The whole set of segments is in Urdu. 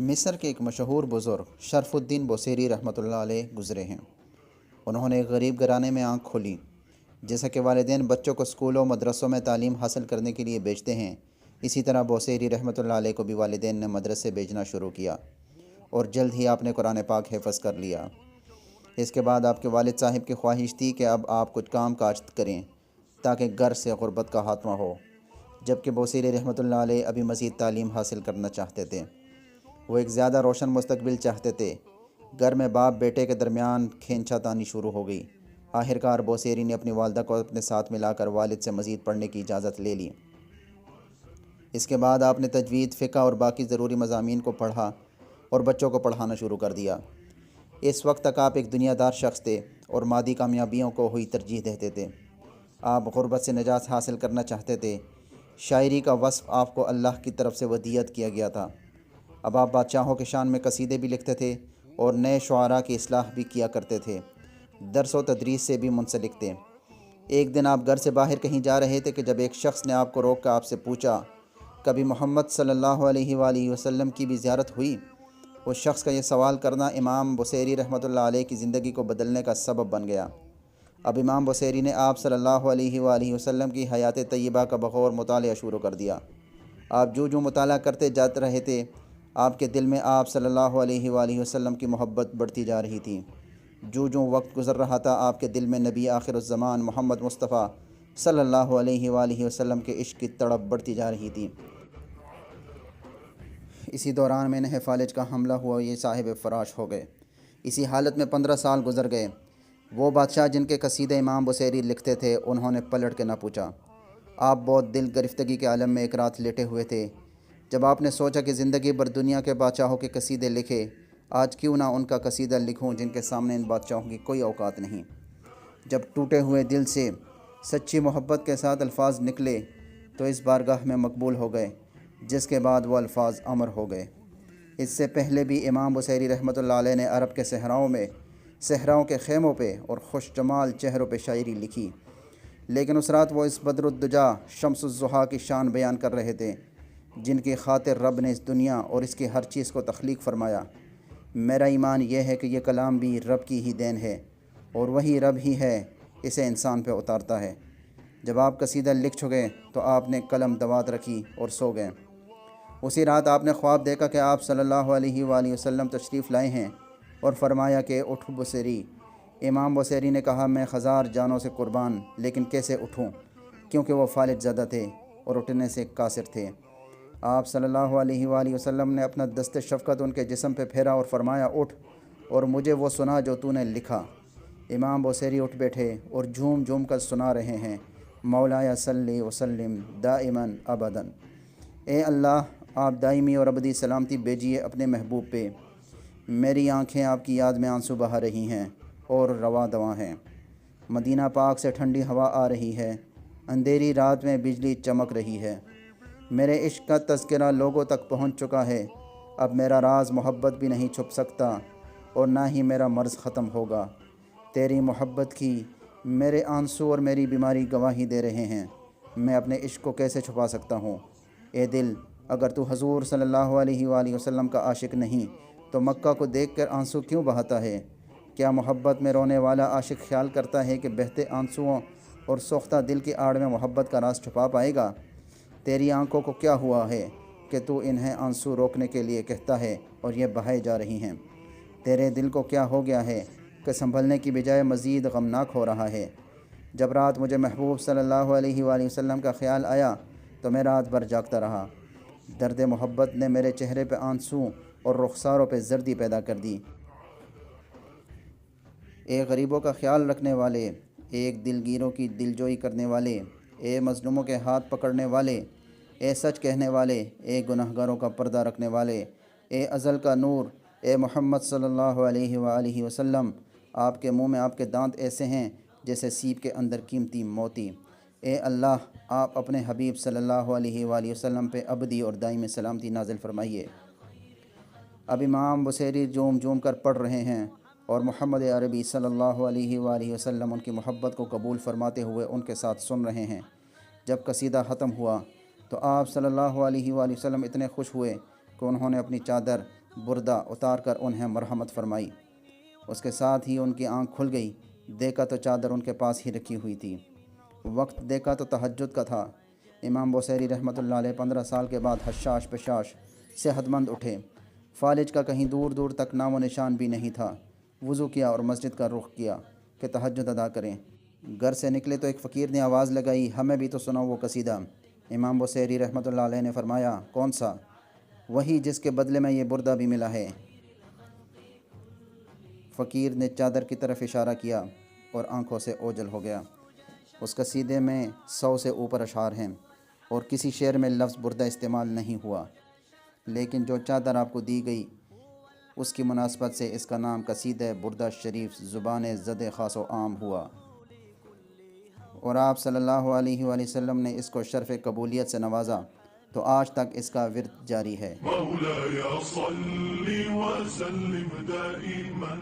مصر کے ایک مشہور بزرگ شرف الدین بوصیری رحمۃ اللہ علیہ گزرے ہیں۔ انہوں نے ایک غریب گھرانے میں آنکھ کھولی۔ جیسا کہ والدین بچوں کو اسکولوں مدرسوں میں تعلیم حاصل کرنے کے لیے بھیجتے ہیں، اسی طرح بوصیری رحمۃ اللہ علیہ کو بھی والدین نے مدرسے بھیجنا شروع کیا اور جلد ہی آپ نے قرآن پاک حفظ کر لیا۔ اس کے بعد آپ کے والد صاحب کی خواہش تھی کہ اب آپ کچھ کام کاج کریں تاکہ گھر سے غربت کا خاتمہ ہو، جبکہ بوصیری رحمۃ اللہ علیہ ابھی مزید تعلیم حاصل کرنا چاہتے تھے۔ وہ ایک زیادہ روشن مستقبل چاہتے تھے۔ گھر میں باپ بیٹے کے درمیان کھینچا تانی شروع ہو گئی۔ آخرکار بوصیری نے اپنی والدہ کو اپنے ساتھ ملا کر والد سے مزید پڑھنے کی اجازت لے لی۔ اس کے بعد آپ نے تجوید، فقہ اور باقی ضروری مضامین کو پڑھا اور بچوں کو پڑھانا شروع کر دیا۔ اس وقت تک آپ ایک دنیا دار شخص تھے اور مادی کامیابیوں کو ہوئی ترجیح دیتے تھے۔ آپ غربت سے نجات حاصل کرنا چاہتے تھے۔ شاعری کا وصف آپ کو اللہ کی طرف سے ودیعت کیا گیا تھا۔ اب آپ بادشاہوں کے شان میں قصیدے بھی لکھتے تھے اور نئے شعراء کی اصلاح بھی کیا کرتے تھے۔ درس و تدریس سے بھی منسلک تھے۔ ایک دن آپ گھر سے باہر کہیں جا رہے تھے کہ جب ایک شخص نے آپ کو روک کر آپ سے پوچھا، کبھی محمد صلی اللہ علیہ وآلہ وسلم کی بھی زیارت ہوئی؟ اس شخص کا یہ سوال کرنا امام بوصیری رحمۃ اللہ علیہ کی زندگی کو بدلنے کا سبب بن گیا۔ اب امام بوصیری نے آپ صلی اللہ علیہ وآلہ وسلم کی حیات طیبہ کا بغور مطالعہ شروع کر دیا۔ آپ جو مطالعہ کرتے جاتے رہے تھے، آپ کے دل میں آپ صلی اللہ علیہ وآلہ وسلم کی محبت بڑھتی جا رہی تھی۔ جو وقت گزر رہا تھا، آپ کے دل میں نبی آخر الزمان محمد مصطفیٰ صلی اللہ علیہ وآلہ وسلم کے عشق کی تڑپ بڑھتی جا رہی تھی۔ اسی دوران میں فالج کا حملہ ہوا، یہ صاحب فراش ہو گئے۔ اسی حالت میں 15 سال گزر گئے۔ وہ بادشاہ جن کے قصیدے امام بوصیری لکھتے تھے، انہوں نے پلٹ کے نہ پوچھا۔ آپ بہت دل گرفتگی کے عالم میں ایک رات لیٹے ہوئے تھے۔ جب آپ نے سوچا کہ زندگی بھر دنیا کے بادشاہوں کے قصیدے لکھے، آج کیوں نہ ان کا قصیدہ لکھوں جن کے سامنے ان بادشاہوں کی کوئی اوقات نہیں۔ جب ٹوٹے ہوئے دل سے سچی محبت کے ساتھ الفاظ نکلے تو اس بارگاہ میں مقبول ہو گئے، جس کے بعد وہ الفاظ امر ہو گئے۔ اس سے پہلے بھی امام بوصیری رحمۃ اللہ علیہ نے عرب کے صحراؤں کے خیموں پہ اور خوش جمال چہروں پہ شاعری لکھی، لیکن اس رات وہ اس بدر الدجا شمس الضحیٰ کی شان بیان کر رہے تھے، جن کی خاطر رب نے اس دنیا اور اس کی ہر چیز کو تخلیق فرمایا۔ میرا ایمان یہ ہے کہ یہ کلام بھی رب کی ہی دین ہے اور وہی رب ہی ہے اسے انسان پہ اتارتا ہے۔ جب آپ قصیدہ لکھ چکے تو آپ نے قلم دوات رکھی اور سو گئے۔ اسی رات آپ نے خواب دیکھا کہ آپ صلی اللہ علیہ وآلہ وسلم تشریف لائے ہیں اور فرمایا کہ اٹھ بوصیری۔ امام بوصیری نے کہا، میں ہزار جانوں سے قربان، لیکن کیسے اٹھوں، کیونکہ وہ فالج زدہ تھے اور اٹھنے سے قاصر تھے۔ آپ صلی اللہ علیہ وآلہ وسلم نے اپنا دست شفقت ان کے جسم پہ پھیرا اور فرمایا، اٹھ اور مجھے وہ سنا جو تو نے لکھا۔ امام بوصیری اٹھ بیٹھے اور جھوم کر سنا رہے ہیں، مولایا صلی وسلم دائماً ابداً۔ اے اللہ، آپ دائمی اور ابدی سلامتی بھیجیے اپنے محبوب پہ۔ میری آنکھیں آپ کی یاد میں آنسو بہا رہی ہیں اور رواں دواں ہیں۔ مدینہ پاک سے ٹھنڈی ہوا آ رہی ہے، اندھیری رات میں بجلی چمک رہی ہے۔ میرے عشق کا تذکرہ لوگوں تک پہنچ چکا ہے۔ اب میرا راز محبت بھی نہیں چھپ سکتا اور نہ ہی میرا مرض ختم ہوگا۔ تیری محبت کی میرے آنسو اور میری بیماری گواہی دے رہے ہیں۔ میں اپنے عشق کو کیسے چھپا سکتا ہوں؟ اے دل، اگر تو حضور صلی اللہ علیہ وآلہ وسلم کا عاشق نہیں تو مکہ کو دیکھ کر آنسو کیوں بہاتا ہے؟ کیا محبت میں رونے والا عاشق خیال کرتا ہے کہ بہتے آنسوؤں اور سوختہ دل کی آڑ میں محبت کا راز چھپا پائے گا؟ تیری آنکھوں کو کیا ہوا ہے کہ تو انہیں آنسو روکنے کے لیے کہتا ہے اور یہ بہائے جا رہی ہیں؟ تیرے دل کو کیا ہو گیا ہے کہ سنبھلنے کی بجائے مزید غمناک ہو رہا ہے؟ جب رات مجھے محبوب صلی اللہ علیہ وآلہ وسلم کا خیال آیا تو میں رات بھر جاگتا رہا۔ درد محبت نے میرے چہرے پہ آنسو اور رخساروں پہ زردی پیدا کر دی۔ اے غریبوں کا خیال رکھنے والے، ایک دلگیروں کی دلجوئی کرنے والے، اے مظلوموں کے ہاتھ پکڑنے والے، اے سچ کہنے والے، اے گناہگاروں کا پردہ رکھنے والے، اے ازل کا نور، اے محمد صلی اللہ علیہ وآلہ وسلم، آپ کے منہ میں آپ کے دانت ایسے ہیں جیسے سیپ کے اندر قیمتی موتی۔ اے اللہ، آپ اپنے حبیب صلی اللہ علیہ وآلہ وسلم پہ ابدی اور دائمی سلامتی نازل فرمائیے۔ اب امام بوصیری جھوم کر پڑھ رہے ہیں اور محمد عربی صلی اللہ علیہ وآلہ وسلم ان کی محبت کو قبول فرماتے ہوئے ان کے ساتھ سن رہے ہیں۔ جب قصیدہ ختم ہوا تو آپ صلی اللہ علیہ وآلہ وسلم اتنے خوش ہوئے کہ انہوں نے اپنی چادر بردہ اتار کر انہیں مرحمت فرمائی۔ اس کے ساتھ ہی ان کی آنکھ کھل گئی۔ دیکھا تو چادر ان کے پاس ہی رکھی ہوئی تھی۔ وقت دیکھا تو تہجد کا تھا۔ امام بوصیری رحمۃ اللہ علیہ 15 سال کے بعد حشاش پشاش صحت مند اٹھے۔ فالج کا کہیں دور دور تک نام و نشان بھی نہیں تھا۔ وضو کیا اور مسجد کا رخ کیا کہ تہجد ادا کریں۔ گھر سے نکلے تو ایک فقیر نے آواز لگائی، ہمیں بھی تو سناؤ وہ قصیدہ۔ امام بوصیری رحمۃ اللہ علیہ نے فرمایا، کون سا؟ وہی جس کے بدلے میں یہ بردہ بھی ملا ہے۔ فقیر نے چادر کی طرف اشارہ کیا اور آنکھوں سے اوجھل ہو گیا۔ اس قصیدے میں 100 سے اوپر اشعار ہیں اور کسی شعر میں لفظ بردہ استعمال نہیں ہوا، لیکن جو چادر آپ کو دی گئی اس کی مناسبت سے اس کا نام قصیدہ بردہ شریف زبان زد خاص و عام ہوا، اور آپ صلی اللہ علیہ وآلہ وسلم نے اس کو شرف قبولیت سے نوازا تو آج تک اس کا ورد جاری ہے۔ مولاي صل وسلم دائما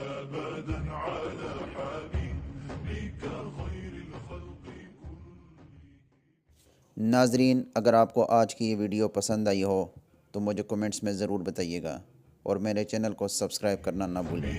ابدا على حبيبك خير الخلق كلهم۔ ناظرین، اگر آپ کو آج کی یہ ویڈیو پسند آئی ہو تو مجھے کمنٹس میں ضرور بتائیے گا اور میرے چینل کو سبسکرائب کرنا نہ بھولیں۔